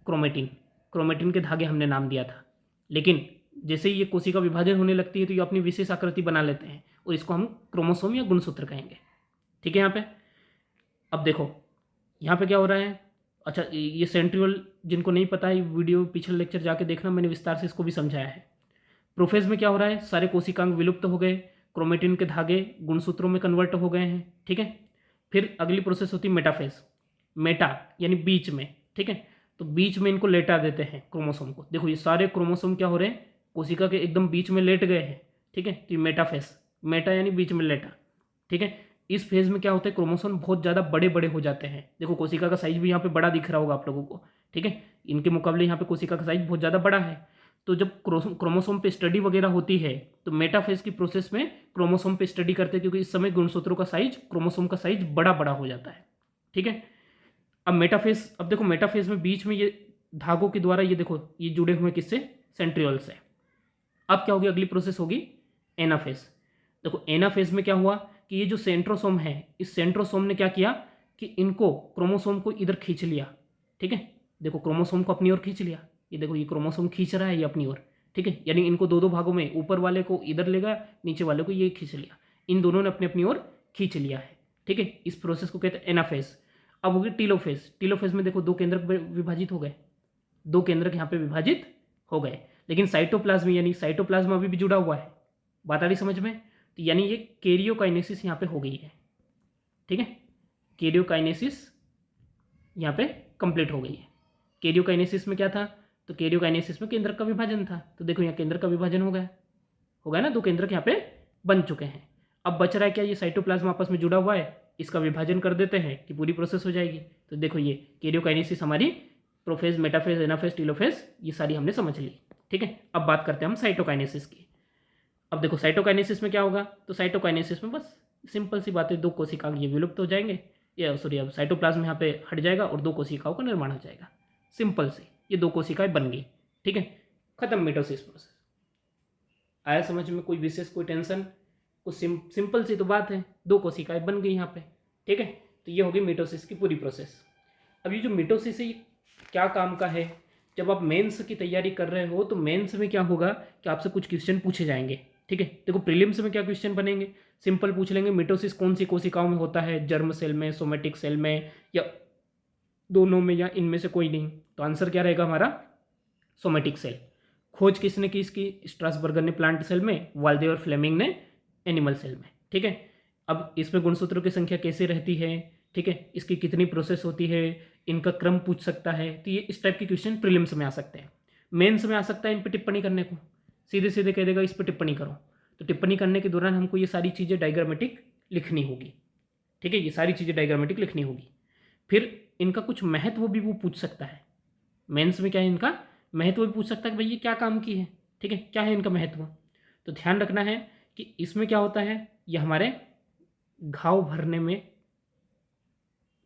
क्रोमेटिन। क्रोमेटिन के धागे हमने नाम दिया था। लेकिन जैसे ही ये कोशिका विभाजन होने लगती है तो ये अपनी विशेष आकृति बना लेते हैं और इसको हम क्रोमोसोम या गुणसूत्र कहेंगे। ठीक है। यहाँ पे अब देखो यहाँ पे क्या हो रहा है? अच्छा ये सेंट्रियोल जिनको नहीं पता है वीडियो पिछले लेक्चर जाके देखना, मैंने विस्तार से इसको भी समझाया है। प्रोफेज में क्या हो रहा है? सारे कोशिकांग विलुप्त हो गए, क्रोमेटिन के धागे गुणसूत्रों में कन्वर्ट हो गए हैं। ठीक है। फिर अगली प्रोसेस होती है मेटाफेज। मेटा यानी बीच में। ठीक है। तो बीच में इनको लेटा देते हैं क्रोमोसोम को। देखो ये सारे क्रोमोसोम क्या हो रहे हैं? कोशिका के एकदम बीच में लेट गए हैं। ठीक है। तो ये मेटाफेज, मेटा यानी बीच में लेटा। ठीक है। इस फेज में क्या होता है? क्रोमोसोम बहुत ज़्यादा बड़े बड़े हो जाते हैं। देखो कोशिका का साइज भी यहाँ पे बड़ा दिख रहा होगा आप लोगों को। ठीक है। इनके मुकाबले यहाँ पे कोशिका का साइज बहुत ज़्यादा बड़ा है। तो जब क्रोमोसोम पे स्टडी वगैरह होती है तो मेटाफेज की प्रोसेस में क्रोमोसोम पे स्टडी करते हैं, क्योंकि इस समय गुणसूत्रों का साइज, क्रोमोसोम का साइज बड़ा बड़ा हो जाता है। ठीक है, अब मेटाफेज, अब देखो मेटाफेज में बीच में ये धागों के द्वारा ये देखो ये जुड़े हुए किससे, सेंट्रियोल से। अब क्या होगी, अगली प्रोसेस होगी एनाफेज। देखो एनाफेज में क्या हुआ कि ये जो सेंट्रोसोम है, इस सेंट्रोसोम ने क्या किया कि इनको क्रोमोसोम को इधर खींच लिया। ठीक है, देखो क्रोमोसोम को अपनी ओर खींच लिया, ये देखो ये क्रोमोसोम खींच रहा है ये अपनी ओर। ठीक है, यानी इनको दो दो भागों में, ऊपर वाले को इधर ले गया, नीचे वाले को ये खींच लिया, इन दोनों ने अपनी अपनी ओर खींच लिया है। ठीक है, इस प्रोसेस को कहते हैं एनाफेज। अब होगी टीलोफेज। टीलोफेज में देखो दो केंद्रक विभाजित हो गए, दो केंद्रक यहाँ पे विभाजित हो गए, लेकिन साइटोप्लाज्म यानी साइटोप्लाज्म अभी भी जुड़ा हुआ है। बात आ रही समझ में? तो यानी ये कैरियोकाइनेसिस यहाँ पे हो गई है। ठीक है, कैरियोकाइनेसिस यहाँ पे कंप्लीट हो गई है। कैरियोकाइनेसिस में क्या था, तो कैरियोकाइनेसिस में केंद्रक का विभाजन था, तो देखो यहाँ केंद्रक का विभाजन हो गया ना, दो केंद्रक यहाँ पे बन चुके हैं। अब बच रहा है क्या, ये साइटोप्लाज्म आपस में जुड़ा हुआ है, इसका विभाजन कर देते हैं कि पूरी प्रोसेस हो जाएगी। तो देखो ये कैरियोकाइनेसिस हमारी प्रोफेज, मेटाफेज, एनाफेज, टीलोफेज ये सारी हमने समझ ली। ठीक है, अब बात करते हैं हम साइटोकाइनेसिस की। अब देखो साइटोकाइनेसिस में क्या होगा, तो साइटोकाइनेसिस में बस सिंपल सी बात है, दो कोशिकाएं ये विलुप्त हो जाएंगे, या सॉरी अब साइटोप्लाज्म यहाँ पे हट जाएगा और दो कोशिकाओं का निर्माण हो जाएगा। सिंपल से ये दो कोशिकाएं बन गई। ठीक है, खत्म मिटोसिस प्रोसेस। आया समझ में? कोई विशेष कोई टेंशन, कुछ सिंपल सी तो बात है, दो कोशिकाएं बन गई यहाँ पे। ठीक है, तो ये होगी मिटोसिस की पूरी प्रोसेस। अब ये जो मिटोसिस है क्या काम का है, जब आप मेंस की तैयारी कर रहे हो तो मेंस में क्या होगा कि आपसे कुछ क्वेश्चन पूछे जाएंगे। ठीक है, देखो प्रीलिम्स में क्या क्वेश्चन बनेंगे, सिंपल पूछ लेंगे मिटोसिस कौन सी कोशिकाओं में होता है, जर्म सेल में, सोमेटिक सेल में, या दोनों में, या इनमें से कोई नहीं। तो आंसर क्या रहेगा हमारा, सोमेटिक सेल। खोज किसने की इसकी, स्ट्रासबर्गर ने प्लांट सेल में, वाल्दे और फ्लेमिंग ने एनिमल सेल में। ठीक है, अब इसमें गुणसूत्रों की संख्या कैसे रहती है, ठीक है, इसकी कितनी प्रोसेस होती है, इनका क्रम पूछ सकता है। तो ये इस टाइप के क्वेश्चन प्रीलिम्स में आ सकते हैं। मेंस में आ सकता है इन पर टिप्पणी करने को, सीधे सीधे कह देगा इस पर टिप्पणी करो। तो टिप्पणी करने के दौरान हमको ये सारी चीज़ें डायग्रामेटिक लिखनी होगी। ठीक है, ये सारी चीज़ें डायग्रामेटिक लिखनी होगी। फिर इनका कुछ महत्व भी वो पूछ सकता है। मेंस में क्या है, इनका महत्व भी पूछ सकता है कि भाई ये क्या काम की है। ठीक है, क्या है इनका महत्व। तो ध्यान रखना है कि इसमें क्या होता है, ये हमारे घाव भरने में,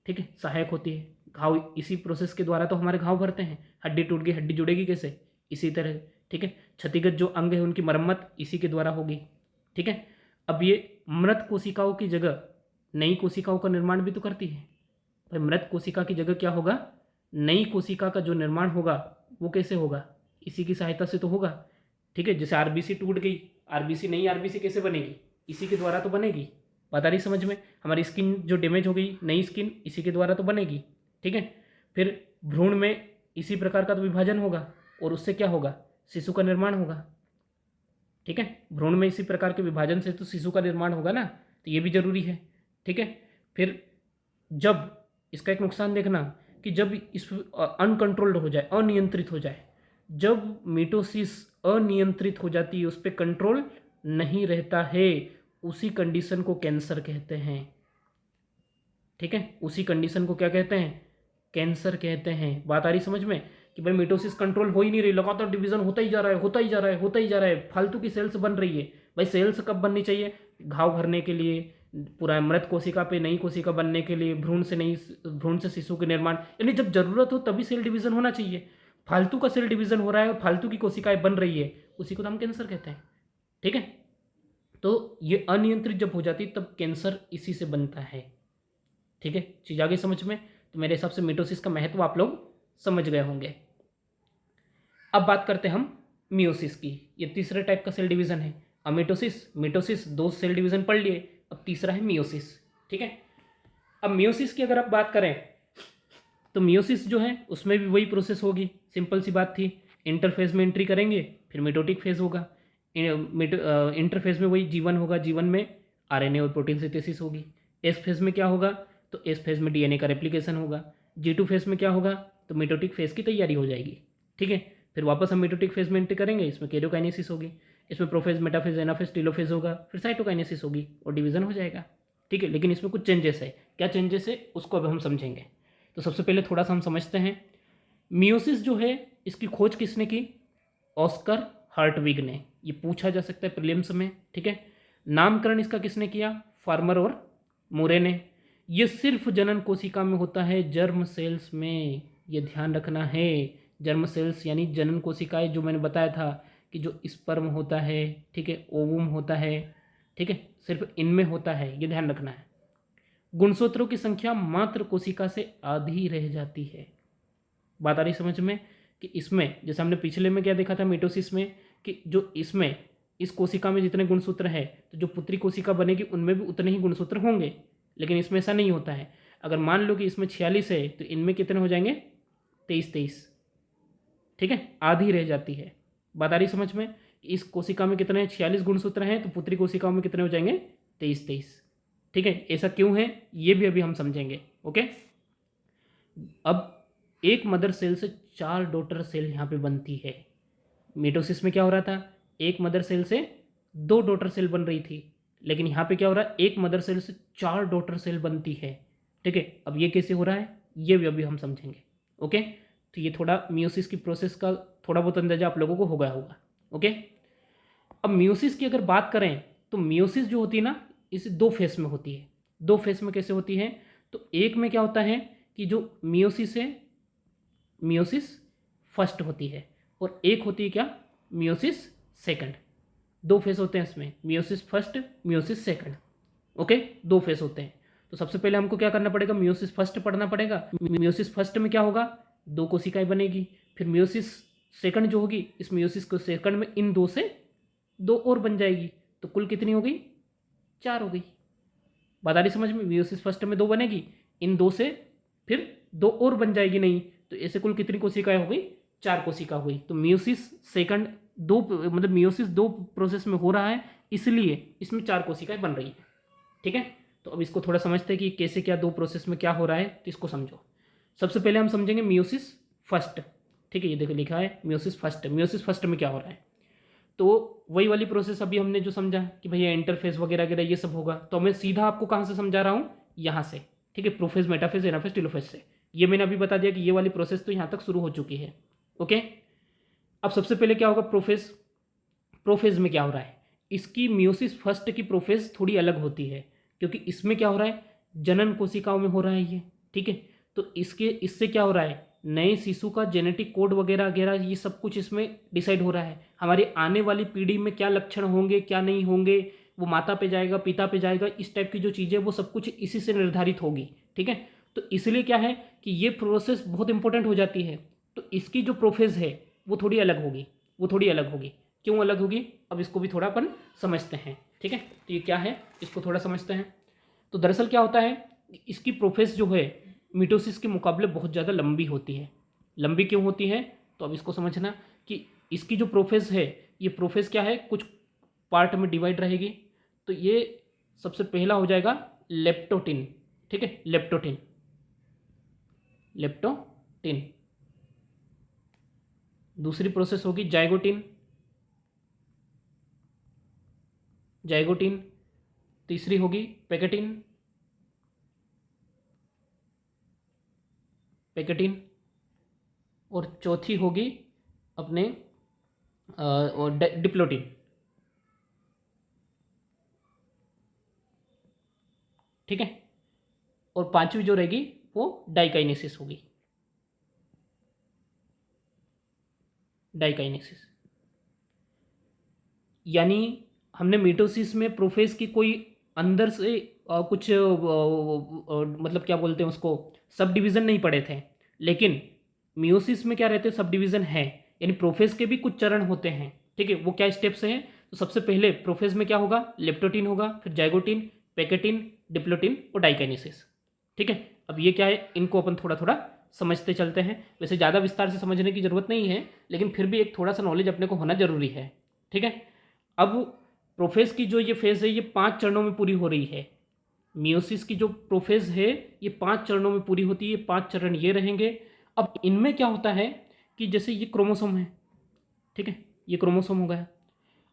ठीक है, सहायक होती है। घाव इसी प्रोसेस के द्वारा तो हमारे घाव भरते हैं। हड्डी टूट गई, हड्डी जुड़ेगी कैसे, इसी तरह। ठीक है, क्षतिगत जो अंग है उनकी मरम्मत इसी के द्वारा होगी। ठीक है, अब ये मृत कोशिकाओं की जगह नई कोशिकाओं का निर्माण भी तो करती है। भाई मृत कोशिका की जगह क्या होगा, नई कोशिका का जो निर्माण होगा वो कैसे होगा, इसी की सहायता से तो होगा। ठीक है, जैसे आरबीसी टूट गई, आरबीसी नई आरबीसी कैसे बनेगी, इसी के द्वारा तो बनेगी। बता रही समझ में? हमारी स्किन जो डैमेज हो गई, नई स्किन इसी के द्वारा तो बनेगी। ठीक है, फिर भ्रूण में इसी प्रकार का तो विभाजन होगा और उससे क्या होगा, शिशु का निर्माण होगा। ठीक है, भ्रूण में इसी प्रकार के विभाजन से तो शिशु का निर्माण होगा ना, तो ये भी जरूरी है। ठीक है, फिर जब इसका एक नुकसान देखना कि जब इस अनकंट्रोल्ड हो जाए, अनियंत्रित हो जाए, जब मिटोसिस अनियंत्रित हो जाती है, उस पर कंट्रोल नहीं रहता है, उसी कंडीशन को कैंसर कहते हैं। ठीक है, उसी कंडीशन को क्या कहते हैं, कैंसर कहते हैं। बात आ रही समझ में कि भाई मिटोसिस कंट्रोल हो ही नहीं रही, लगातार डिवीजन होता ही जा रहा है, होता ही जा रहा है, होता ही जा रहा है, फालतू की सेल्स बन रही है। भाई सेल्स कब बननी चाहिए, घाव भरने के लिए, पूरा मृत कोशिका पे नई कोशिका बनने के लिए, भ्रूण से शिशु के निर्माण, यानी जब जरूरत हो तभी सेल डिवीजन होना चाहिए। फालतू का सेल डिवीजन हो रहा है और फालतू की कोशिकाएं बन रही है, उसी को तो हम कैंसर कहते हैं। ठीक है, तो ये अनियंत्रित जब हो जाती है तब कैंसर इसी से बनता है। ठीक है, चीज आगे समझ में? तो मेरे हिसाब से मिटोसिस का महत्व आप लोग समझ गए होंगे। अब बात करते हैं हम मियोसिस की। ये तीसरे टाइप का सेल डिवीजन है। अब मिटोसिस दो सेल डिवीजन पढ़ लिए, अब तीसरा है मियोसिस। ठीक है, अब मियोसिस की अगर आप बात करें तो मियोसिस जो है उसमें भी वही प्रोसेस होगी, सिंपल सी बात थी। इंटरफेज में एंट्री करेंगे, फिर मिटोटिक फेज होगा। इंटरफेज में वही जीवन होगा, जीवन में आरएनए और प्रोटीन सिंथेसिस होगी। एस फेज में क्या होगा, तो एस फेज में डीएनए का रेप्लिकेशन होगा। G2 फेज में क्या होगा, तो मिटोटिक फेज की तैयारी हो जाएगी। ठीक है, फिर वापस हम मिटोटिक फेज में एंट्री करेंगे, इसमें कैरियोकाइनेसिस होगी, इसमें प्रोफेज, मेटाफेज, एनाफेज, टीलोफेज होगा, फिर साइटोकाइनेसिस होगी और डिवीजन हो जाएगा। ठीक है, लेकिन इसमें कुछ चेंजेस है। क्या चेंजेस है उसको अब हम समझेंगे। तो सबसे पहले थोड़ा सा हम समझते हैं मियोसिस जो है इसकी खोज किसने की, ऑस्कर हार्टविग ने, ये पूछा जा सकता है प्रीलिम्स में, ठीक है। नामकरण इसका किसने किया? फार्मर और मुरे ने। ये सिर्फ जनन कोशिका में होता है, जर्म सेल्स में, ये ध्यान रखना है। जर्म सेल्स यानी जनन कोशिकाएं, जो मैंने बताया था कि जो स्पर्म होता है, ठीक है, ओवम होता है, ठीक है, सिर्फ इनमें होता है, ये ध्यान रखना है। गुणसूत्रों की संख्या मात्र कोशिका से आधी रह जाती है। बात आ रही समझ में? कि इसमें जैसे हमने पिछले में क्या देखा था मिटोसिस में, कि जो इसमें इस कोशिका में जितने गुणसूत्र है, तो जो पुत्री कोशिका बनेगी उनमें भी उतने ही गुणसूत्र होंगे, लेकिन इसमें ऐसा नहीं होता है। अगर मान लो कि इसमें 46 है तो इनमें कितने हो जाएंगे? 23, ठीक है, आधी रह जाती है। बात आ रही समझ में? इस कोशिका में कितने 46 गुणसूत्र हैं, तो पुत्री कोशिकाओं में कितने हो जाएंगे? 23, ठीक है। ऐसा क्यों है ये भी अभी हम समझेंगे, ओके। अब एक मदर सेल से 4 डॉटर सेल यहाँ पे बनती है। मिटोसिस में क्या हो रहा था? एक मदर सेल से 2 डॉटर सेल बन रही थी, लेकिन यहाँ पे क्या हो रहा है? एक मदर सेल से 4 डॉटर सेल बनती है, ठीक है। अब ये कैसे हो रहा है ये भी अभी हम समझेंगे, ओके। तो ये थोड़ा मियोसिस की प्रोसेस का थोड़ा बहुत अंदाजा आप लोगों को हो गया होगा, ओके। अब मियोसिस की अगर बात करें तो मियोसिस जो होती है ना, इसे 2 फेस में होती है। 2 फेस में कैसे होती है? तो एक में क्या होता है कि जो मियोसिस है, मियोसिस फर्स्ट होती है, और एक होती है क्या? Meiosis second. 2 फेस होते हैं इसमें, meiosis first, meiosis second, okay. 2 face होते हैं। तो सबसे पहले हमको क्या करना पड़ेगा? मियोसिस फर्स्ट पढ़ना पड़ेगा। मियोसिस फर्स्ट में क्या होगा? 2 कोशिकाएं बनेगी। फिर मियोसिस सेकंड जो होगी, इस मियोसिस को सेकंड में इन 2 से 2 और बन जाएगी, तो कुल कितनी हो गई? 4 हो गई। बात आ रही समझ में? मियोसिस फर्स्ट में 2 बनेगी, इन 2 से फिर 2 और बन जाएगी, नहीं तो ऐसे कुल कितनी कोशिकाएं हो गई? 4 कोशिका हुई। तो मियोसिस सेकंड 2, मतलब मियोसिस 2 प्रोसेस में हो रहा है, इसलिए इसमें 4 कोशिकाएं बन रही है, ठीक है। तो अब इसको थोड़ा समझते हैं कि कैसे क्या 2 प्रोसेस में क्या हो रहा है, तो इसको समझो। सबसे पहले हम समझेंगे मियोसिस फर्स्ट, ठीक है। ये देखो लिखा है मियोसिस फर्स्ट। मियोसिस फर्स्ट में क्या हो रहा है? तो वही वाली प्रोसेस अभी हमने जो समझा कि भैया इंटरफेस वगैरह वगैरह ये सब होगा, तो मैं सीधा आपको कहाँ से समझा रहा हूँ? यहाँ से, ठीक है, प्रोफेज, मेटाफेज, एनाफेज, टेलोफेज से। ये मैंने अभी बता दिया कि ये वाली प्रोसेस तो यहाँ तक शुरू हो चुकी है, ओके। अब सबसे पहले क्या होगा? प्रोफेज। प्रोफेज में क्या हो रहा है? इसकी मियोसिस फर्स्ट की प्रोफेज थोड़ी अलग होती है, क्योंकि इसमें क्या हो रहा है? जनन कोशिकाओं में हो रहा है ये, ठीक है। तो इससे क्या हो रहा है? नए शिशु का जेनेटिक कोड वगैरह वगैरह ये सब कुछ इसमें डिसाइड हो रहा है। हमारी आने वाली पीढ़ी में क्या लक्षण होंगे, क्या नहीं होंगे, वो माता पे जाएगा, पिता पे जाएगा, इस टाइप की जो चीज़ें वो सब कुछ इसी से निर्धारित होगी, ठीक है। तो इसलिए क्या है कि ये प्रोसेस बहुत इंपॉर्टेंट हो जाती है। तो इसकी जो प्रोफेज है वो थोड़ी अलग होगी, वो थोड़ी अलग होगी। क्यों अलग होगी? अब इसको भी थोड़ा अपन समझते हैं, ठीक है। तो ये क्या है, इसको थोड़ा समझते हैं। तो दरअसल क्या होता है, इसकी प्रोसेस जो है मिटोसिस के मुकाबले बहुत ज़्यादा लंबी होती है। लंबी क्यों होती है? तो अब इसको समझना कि इसकी जो प्रोसेस है, ये प्रोसेस क्या है, कुछ पार्ट में डिवाइड रहेगी। तो ये सबसे पहला हो जाएगा लेप्टोटिन, ठीक है, लेप्टोटिन, लेप्टोटिन। दूसरी प्रोसेस होगी जाइगोटिन, जाइगोटिन। तीसरी होगी पैकेटिन, पैकेटिन। और चौथी होगी अपने और डिप्लोटिन, ठीक है। और पांचवी जो रहेगी वो डाइकाइनेसिस होगी, डाइकाइनेसिस। यानी हमने मिटोसिस में प्रोफेज की कोई अंदर से कुछ मतलब क्या बोलते हैं उसको, सब डिवीज़न नहीं पड़े थे, लेकिन मियोसिस में क्या रहते हैं, सब डिवीज़न है। यानी प्रोफेज के भी कुछ चरण होते हैं, ठीक है। वो क्या स्टेप्स हैं? तो सबसे पहले प्रोफेज में क्या होगा? लेप्टोटिन होगा, फिर जाइगोटिन, पैकेटिन, डिप्लोटिन और डाइकाइनेसिस, ठीक है। अब ये क्या है, इनको अपन थोड़ा थोड़ा समझते चलते हैं। वैसे ज़्यादा विस्तार से समझने की ज़रूरत नहीं है, लेकिन फिर भी एक थोड़ा सा नॉलेज अपने को होना जरूरी है, ठीक है। अब प्रोफेज की जो ये फेज़ है ये 5 चरणों में पूरी हो रही है। मियोसिस की जो प्रोफेज है ये 5 चरणों में पूरी होती है। 5 चरण ये रहेंगे। अब इनमें क्या होता है कि जैसे ये क्रोमोसोम है, ठीक है, ये क्रोमोसोम हो गया।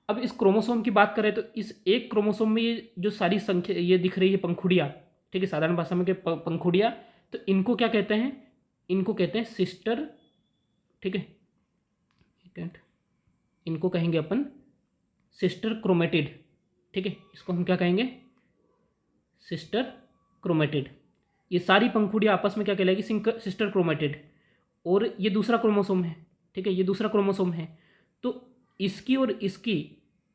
अब इस क्रोमोसोम की बात करें तो इस एक क्रोमोसोम में ये जो सारी संख्या ये दिख रही है पंखुड़ियाँ, ठीक है, साधारण भाषा में क्या पंखुड़ियाँ, तो इनको क्या कहते हैं? इनको कहते हैं सिस्टर, ठीक है, इनको कहेंगे अपन सिस्टर क्रोमेटिड। ठीक है, इसको हम क्या कहेंगे, सिस्टर क्रोमेटिड। ये सारी पंखुड़ियाँ आपस में क्या कहलाएगी, सिस्टर क्रोमेटिड। और ये दूसरा क्रोमोसोम है। ठीक है, ये दूसरा क्रोमोसोम है। तो इसकी और इसकी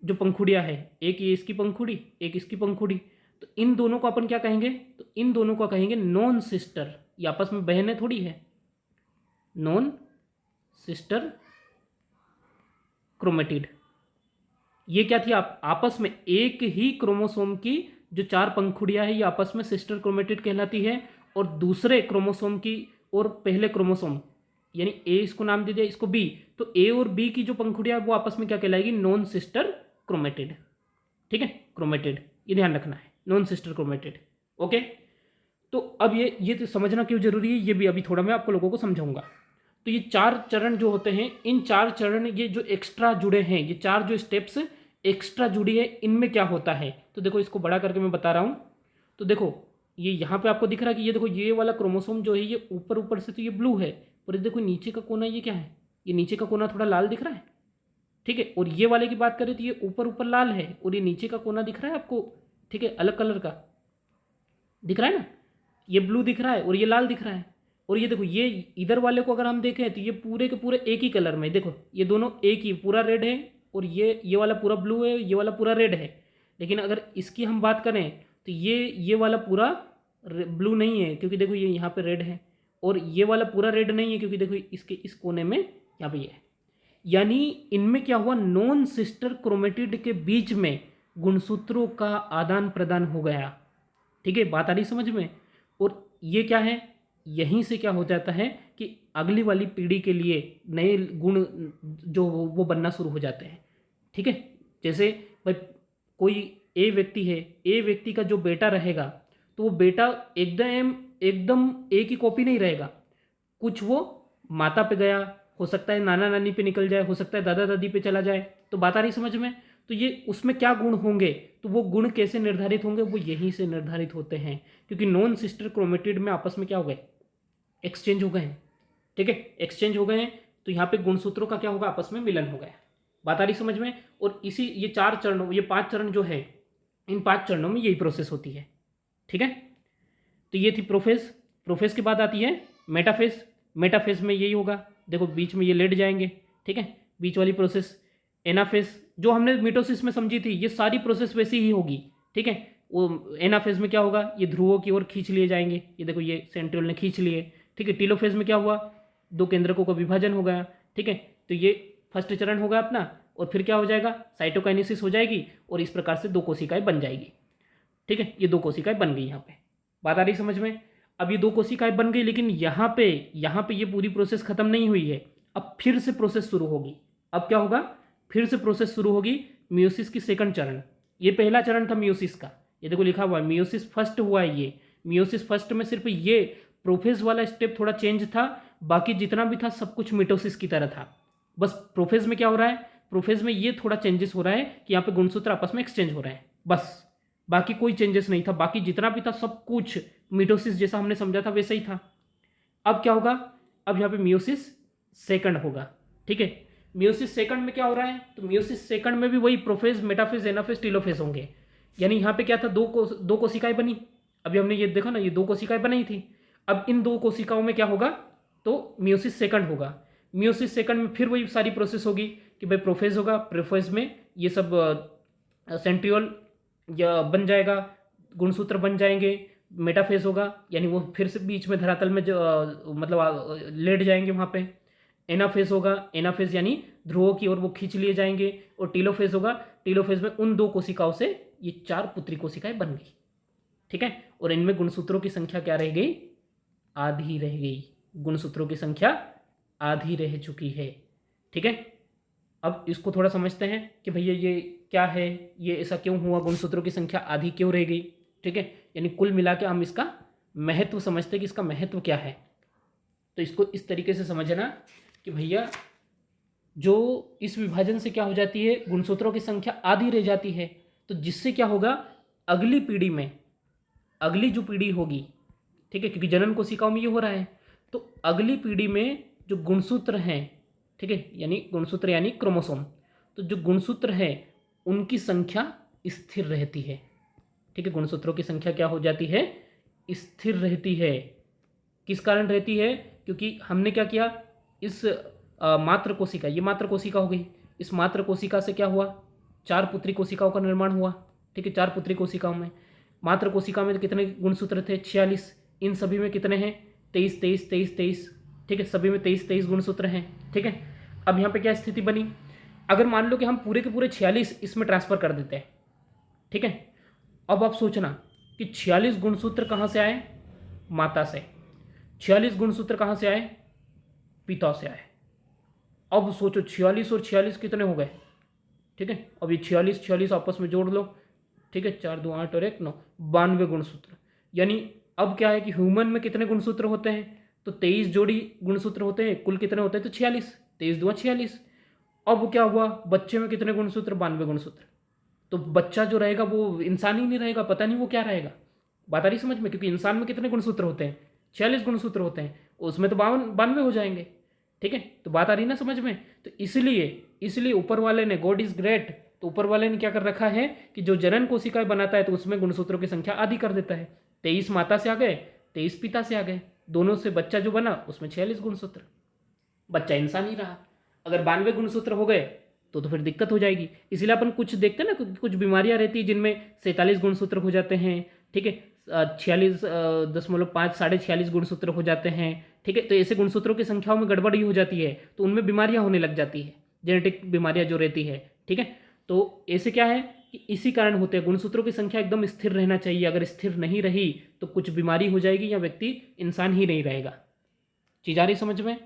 जो पंखुड़ियाँ है, एक ये इसकी पंखुड़ी, एक इसकी पंखुड़ी, तो इन दोनों को अपन क्या कहेंगे, तो इन दोनों को कहेंगे नॉन सिस्टर। ये आपस में बहनें थोड़ी है, नॉन सिस्टर क्रोमेटिड। ये क्या थी, आप आपस में एक ही क्रोमोसोम की जो 4 पंखुड़ियां है ये आपस में सिस्टर क्रोमेटिड कहलाती है। और दूसरे क्रोमोसोम की और पहले क्रोमोसोम यानी ए इसको नाम दे दिया, इसको बी, तो ए और बी की जो पंखुड़ियां है वो आपस में क्या कहलाएगी, नॉन सिस्टर क्रोमेटिड। ठीक है, क्रोमेटिड, ये ध्यान रखना है, नॉन सिस्टर क्रोमेटिड। ओके, तो अब ये तो समझना क्यों जरूरी है, ये भी अभी थोड़ा मैं आपको लोगों को समझाऊंगा। तो ये 4 चरण जो होते हैं, इन 4 चरण ये जो एक्स्ट्रा जुड़े हैं, ये 4 जो स्टेप्स एक्स्ट्रा जुड़ी है, इनमें क्या होता है, तो देखो इसको बड़ा करके मैं बता रहा हूँ। तो देखो ये यहाँ पे आपको दिख रहा है कि ये देखो ये वाला क्रोमोसोम जो है ये ऊपर ऊपर से तो ये ब्लू है, और ये देखो नीचे का कोना ये क्या है, ये नीचे का कोना थोड़ा लाल दिख रहा है। ठीक है, और ये वाले की बात करें तो ये ऊपर ऊपर लाल है और ये नीचे का कोना दिख रहा है आपको, ठीक है, अलग कलर का दिख रहा है ना, ये ब्लू दिख रहा है और ये लाल दिख रहा है। और ये देखो ये इधर वाले को अगर हम देखें तो ये पूरे के पूरे एक ही कलर में, देखो ये दोनों एक ही, पूरा रेड है, और ये वाला पूरा ब्लू है, ये वाला पूरा रेड है। लेकिन अगर इसकी हम बात करें तो ये वाला पूरा ब्लू नहीं है, क्योंकि देखो ये यहाँ पे रेड है, और ये वाला पूरा रेड नहीं है क्योंकि देखो इसके इस कोने में यहाँ पे ये है। यानी इनमें क्या हुआ, नॉन सिस्टर क्रोमेटिड के बीच में गुणसूत्रों का आदान प्रदान हो गया। ठीक है, बात आ रही समझ में। और ये क्या है, यहीं से क्या हो जाता है कि अगली वाली पीढ़ी के लिए नए गुण जो वो बनना शुरू हो जाते हैं। ठीक है, जैसे भाई कोई ए व्यक्ति है, ए व्यक्ति का जो बेटा रहेगा तो वो बेटा एकदम एकदम एक ही कॉपी नहीं रहेगा, कुछ वो माता पे गया, हो सकता है नाना नानी पे निकल जाए, हो सकता है दादा दादी पे चला जाए। तो बात आ रही समझ में। तो ये उसमें क्या गुण होंगे, तो वो गुण कैसे निर्धारित होंगे, वो यहीं से निर्धारित होते हैं, क्योंकि नॉन सिस्टर क्रोमेटिड में आपस में क्या हो गए, एक्सचेंज हो गए हैं। ठीक है, एक्सचेंज हो गए हैं, तो यहाँ पे गुणसूत्रों का क्या होगा, आपस में मिलन हो गया। बात आ रही समझ में। और इसी ये 4 चरणों, ये 5 चरण जो है, इन 5 चरणों में यही प्रोसेस होती है। ठीक है, तो ये थी प्रोफेज। प्रोफेज के बाद आती है मेटाफेज। मेटाफेज में यही होगा, देखो बीच में ये लेट जाएंगे। ठीक है, बीच वाली प्रोसेस। एनाफेज जो हमने मिटोसिस में समझी थी, ये सारी प्रोसेस वैसी ही होगी। ठीक है, वो एनाफेज में क्या होगा, ये ध्रुवों की ओर खींच लिए जाएंगे, ये देखो ये सेंट्रियोल ने खींच लिए। ठीक है, टीलोफेज में क्या हुआ, 2 केंद्रकों का विभाजन हो गया। ठीक है, तो ये फर्स्ट चरण होगा अपना, और फिर क्या हो जाएगा, साइटोकाइनेसिस हो जाएगी, और इस प्रकार से 2 कोशिकाएं बन जाएगी। ठीक है, ये 2 कोशिकाएं बन गई यहाँ पे। बात आ रही समझ में। अब ये 2 कोशिकाएं बन गई, लेकिन यहाँ पे ये पूरी प्रोसेस खत्म नहीं हुई है, अब फिर से प्रोसेस शुरू होगी। अब क्या होगा, फिर से प्रोसेस शुरू होगी मियोसिस की सेकंड चरण। ये पहला चरण था मियोसिस का, ये देखो लिखा हुआ है मियोसिस फर्स्ट हुआ है। ये मियोसिस फर्स्ट में सिर्फ ये प्रोफेज वाला स्टेप थोड़ा चेंज था, बाकी जितना भी था सब कुछ मिटोसिस की तरह था। बस प्रोफेज में क्या हो रहा है, प्रोफेज में ये थोड़ा चेंजेस हो रहा है कि यहाँ पे गुणसूत्र आपस में एक्सचेंज हो रहे हैं, बस बाकी कोई चेंजेस नहीं था। बाकी जितना भी था सब कुछ मिटोसिस जैसा हमने समझा था वैसा ही था। अब क्या होगा, अब यहाँ पे मियोसिस सेकंड होगा। ठीक है, मियोसिस सेकंड में क्या हो रहा है, तो मियोसिस सेकंड में भी वही प्रोफेज, मेटाफेज, एनाफेज, टीलोफेज होंगे। यानी यहाँ पे क्या था, दो कोशिकाएं बनी। अभी हमने ये देखा ना, ये 2 कोशिकाएं बनाई थी। अब इन 2 कोशिकाओं में क्या होगा, तो मियोसिस सेकंड होगा। मियोसिस सेकंड में फिर वही सारी प्रोसेस होगी कि भाई प्रोफेज होगा, प्रोफेज में ये सब सेंट्रियोल या बन जाएगा, गुणसूत्र बन जाएंगे। मेटाफेज होगा यानी वो फिर से बीच में धरातल में जो मतलब लेट जाएंगे वहाँ पे। एनाफेज होगा, एनाफेज यानी ध्रुवों की ओर वो खींच लिए जाएंगे। और टीलोफेज होगा, टीलोफेज में उन 2 कोशिकाओं से ये 4 पुत्री कोशिकाएं बन गई। ठीक है, और इनमें गुणसूत्रों की संख्या क्या रह गई, आधी रह गई। गुणसूत्रों की संख्या आधी रह चुकी है। ठीक है, अब इसको थोड़ा समझते हैं कि भैया ये क्या है, ये ऐसा क्यों हुआ, गुणसूत्रों की संख्या आधी क्यों रह गई। ठीक है, यानी कुल मिला के हम इसका महत्व समझते हैं कि इसका महत्व क्या है। तो इसको इस तरीके से समझना कि भैया जो इस विभाजन से क्या हो जाती है, गुणसूत्रों की संख्या आधी रह जाती है, तो जिससे क्या होगा, अगली पीढ़ी में, अगली जो पीढ़ी होगी, ठीक है, क्योंकि जनन कोशिकाओं में ये हो रहा है, तो अगली पीढ़ी में जो गुणसूत्र हैं, ठीक है, यानी गुणसूत्र यानी क्रोमोसोम, तो जो गुणसूत्र है उनकी संख्या स्थिर रहती है। ठीक है, गुणसूत्रों की संख्या क्या हो जाती है, स्थिर रहती है। किस कारण रहती है, क्योंकि हमने क्या किया, इस मात्र कोशिका, ये मात्र कोशिका हो गई, इस मात्र कोशिका से क्या हुआ, 4 पुत्री कोशिकाओं का निर्माण हुआ। ठीक है, 4 पुत्री कोशिकाओं में, मात्र कोशिका में कितने गुणसूत्र थे, 46। इन सभी में कितने हैं, 23 23 23 23। ठीक है, सभी में 23 23 गुणसूत्र हैं। ठीक है, अब यहाँ पे क्या स्थिति बनी, अगर मान लो कि हम पूरे के पूरे 46 इसमें ट्रांसफर कर देते हैं। ठीक है, अब आप सोचना कि 46 गुणसूत्र कहाँ से आए, माता से। 46 गुणसूत्र कहाँ से आए, पिता से आए। अब सोचो 46 और 46 कितने हो गए। ठीक है, अब ये 46 46 आपस में जोड़ लो। ठीक है, 4 2 8 और 1 9, 92 गुणसूत्र। यानी अब क्या है कि ह्यूमन में कितने गुणसूत्र होते हैं, तो 23 जोड़ी गुणसूत्र होते हैं, कुल कितने होते हैं, तो 46, 23 2 46। अब क्या हुआ, बच्चे में कितने गुणसूत्र, 92 गुणसूत्र। तो बच्चा जो रहेगा वो इंसान ही नहीं रहेगा, पता नहीं वो क्या रहेगा। बात आ रही समझ में, क्योंकि इंसान में कितने गुणसूत्र होते हैं, 46 गुणसूत्र होते हैं, उसमें तो 92 हो जाएंगे। ठीक है, तो बात आ रही ना समझ में। तो इसलिए ऊपर वाले ने, गॉड इज ग्रेट, तो ऊपर वाले ने क्या कर रखा है कि जो जनन कोशिकाएं बनाता है तो उसमें गुणसूत्रों की संख्या आधी कर देता है। 23 माता से आ गए, 23 पिता से आ गए, दोनों से बच्चा जो बना उसमें 46 गुणसूत्र, बच्चा इंसान ही रहा। अगर 92 गुणसूत्र हो गए तो फिर दिक्कत हो जाएगी। इसलिए अपन कुछ देखते हैं ना, कुछ बीमारियां रहती है जिनमें 47 गुणसूत्र हो जाते हैं। ठीक है, 46.5 46 गुणसूत्र हो जाते हैं। ठीक है, तो ऐसे गुणसूत्रों की संख्याओं में गड़बड़ी हो जाती है, तो उनमें बीमारियां होने लग जाती है, जेनेटिक बीमारियां जो रहती है। ठीक है, तो ऐसे क्या है कि इसी कारण होते हैं, गुणसूत्रों की संख्या एकदम स्थिर रहना चाहिए। अगर स्थिर नहीं रही तो कुछ बीमारी हो जाएगी या व्यक्ति इंसान ही नहीं रहेगा। चीज आ रही समझ में।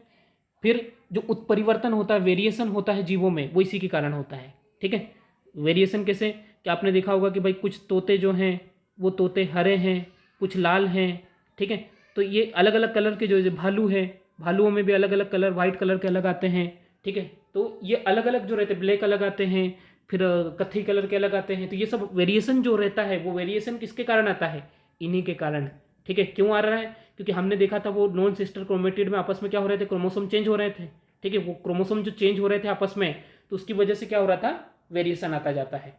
फिर जो उत्परिवर्तन होता है, वेरिएशन होता है जीवों में, वो इसी के कारण होता है। ठीक है, वेरिएशन कैसे, कि आपने देखा होगा कि भाई कुछ तोते जो हैं वो तोते हरे हैं, कुछ लाल हैं। ठीक है, तो ये अलग अलग कलर के जो भालू हैं, भालुओं में भी अलग अलग कलर, वाइट कलर के अलग आते हैं। ठीक है, तो ये अलग अलग जो रहते हैं, ब्लैक अलग आते हैं, फिर कत्थई कलर के अलग आते हैं। तो ये सब वेरिएशन जो रहता है, वो वेरिएशन किसके कारण आता है, इन्हीं के कारण। ठीक है, क्यों आ रहा है, क्योंकि हमने देखा था वो नॉन सिस्टर क्रोमेटिड में आपस में क्या हो रहे थे, क्रोमोसोम चेंज हो रहे थे। ठीक है, वो क्रोमोसोम जो चेंज हो रहे थे आपस में, तो उसकी वजह से क्या हो रहा था, वेरिएशन आता जाता है।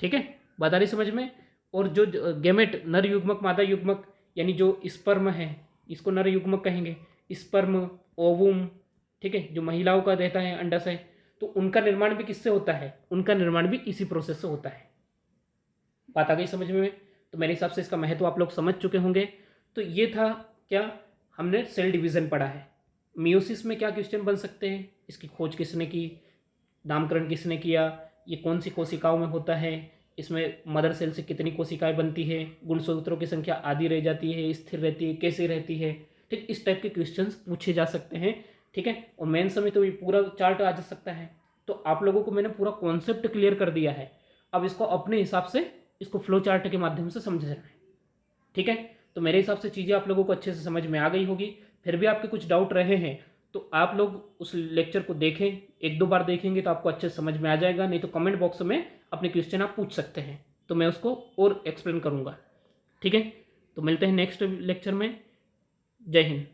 ठीक है, बात आ रही समझ में। और जो गेमेट, नर युग्मक मादा युग्मक, यानी जो स्पर्म है, इसको नर युग्मक कहेंगे, स्पर्म, ओवुम। ठीक है, जो महिलाओं का रहता है अंडाशय, तो उनका निर्माण भी किससे होता है, उनका निर्माण भी इसी प्रोसेस से होता है। बात आ गई समझ में। तो मेरे हिसाब से इसका महत्व आप लोग समझ चुके होंगे। तो ये था क्या, हमने सेल डिवीज़न पढ़ा है। मियोसिस में क्या क्वेश्चन बन सकते हैं, इसकी खोज किसने की, नामकरण किसने किया, ये कौन सी कोशिकाओं में होता है, इसमें मदर सेल से कितनी कोशिकाएं बनती है, गुणसूत्रों की संख्या आधी रह जाती है, स्थिर रहती है, कैसे रहती है। ठीक, इस टाइप के क्वेश्चंस पूछे जा सकते हैं। ठीक है, और मेन समय तो ये पूरा चार्ट आ जा सकता है। तो आप लोगों को मैंने पूरा कॉन्सेप्ट क्लियर कर दिया है, अब इसको अपने हिसाब से इसको फ्लो चार्ट के माध्यम से समझना है। ठीक है, तो मेरे हिसाब से चीज़ें आप लोगों को अच्छे से समझ में आ गई होगी। फिर भी आपके कुछ डाउट रहे हैं तो आप लोग उस लेक्चर को देखें, 1-2 बार देखेंगे तो आपको अच्छे से समझ में आ जाएगा। नहीं तो कमेंट बॉक्स में अपने क्वेश्चन आप पूछ सकते हैं, तो मैं उसको और एक्सप्लेन करूँगा। ठीक है, तो मिलते हैं नेक्स्ट लेक्चर में। जय हिंद।